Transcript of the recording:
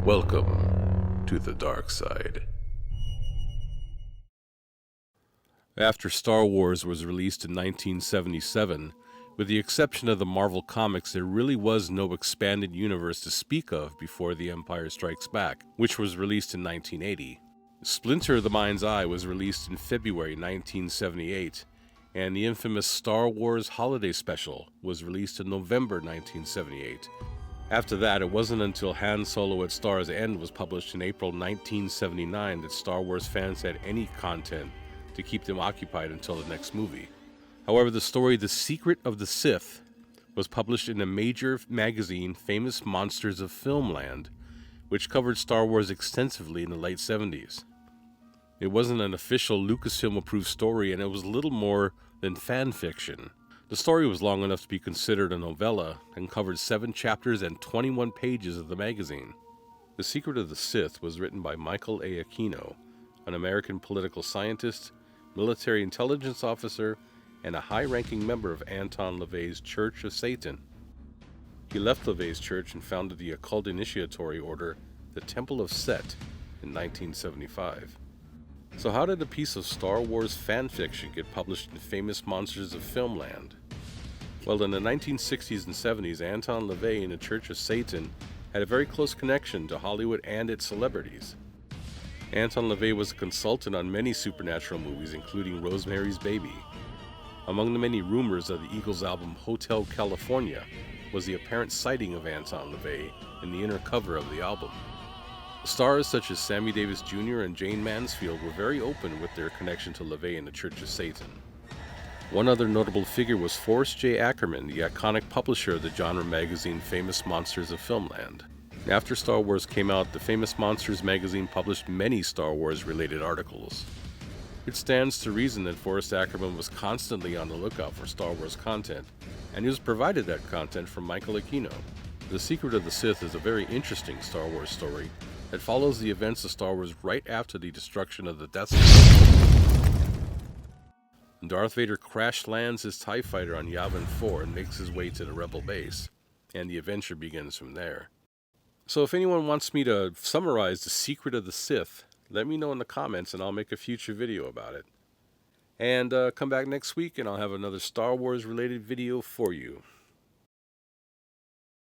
Welcome to the dark side. After Star Wars was released in 1977, with the exception of the Marvel Comics, there really was no expanded universe to speak of before The Empire Strikes Back, which was released in 1980. Splinter of the Mind's Eye was released in February 1978, and the infamous Star Wars Holiday Special was released in November 1978. After that, it wasn't until Han Solo at Star's End was published in April 1979 that Star Wars fans had any content to keep them occupied until the next movie. However, the story The Secret of the Sith was published in a major magazine, Famous Monsters of Filmland, which covered Star Wars extensively in the late 70s. It wasn't an official Lucasfilm-approved story, and it was little more than fan fiction. The story was long enough to be considered a novella and covered 7 chapters and 21 pages of the magazine. The Secret of the Sith was written by Michael A. Aquino, an American political scientist, military intelligence officer, and a high-ranking member of Anton LaVey's Church of Satan. He left LaVey's church and founded the occult initiatory order, the Temple of Set, in 1975. So how did a piece of Star Wars fan fiction get published in Famous Monsters of Filmland? Well, in the 1960s and 70s, Anton LaVey and the Church of Satan had a very close connection to Hollywood and its celebrities. Anton LaVey was a consultant on many supernatural movies, including Rosemary's Baby. Among the many rumors of the Eagles album Hotel California was the apparent sighting of Anton LaVey in the inner cover of the album. Stars such as Sammy Davis Jr. and Jane Mansfield were very open with their connection to LaVey and the Church of Satan. One other notable figure was forrestJAckerman, the iconic publisher of the genre magazine Famous Monsters of Filmland. After Star Wars came out, the Famous Monsters magazine published many Star Wars-related articles. It stands to reason that forrestJAckerman was constantly on the lookout for Star Wars content, and he was provided that content from Michael Aquino. The Secret of the Sith is a very interesting Star Wars story that follows the events of Star Wars right after the destruction of the Death Star. Darth Vader crash lands his TIE fighter on Yavin 4 and makes his way to the Rebel base, and the adventure begins from there. So if anyone wants me to summarize The Secret of the Sith, let me know in the comments and I'll make a future video about it. And come back next week and I'll have another Star Wars related video for you.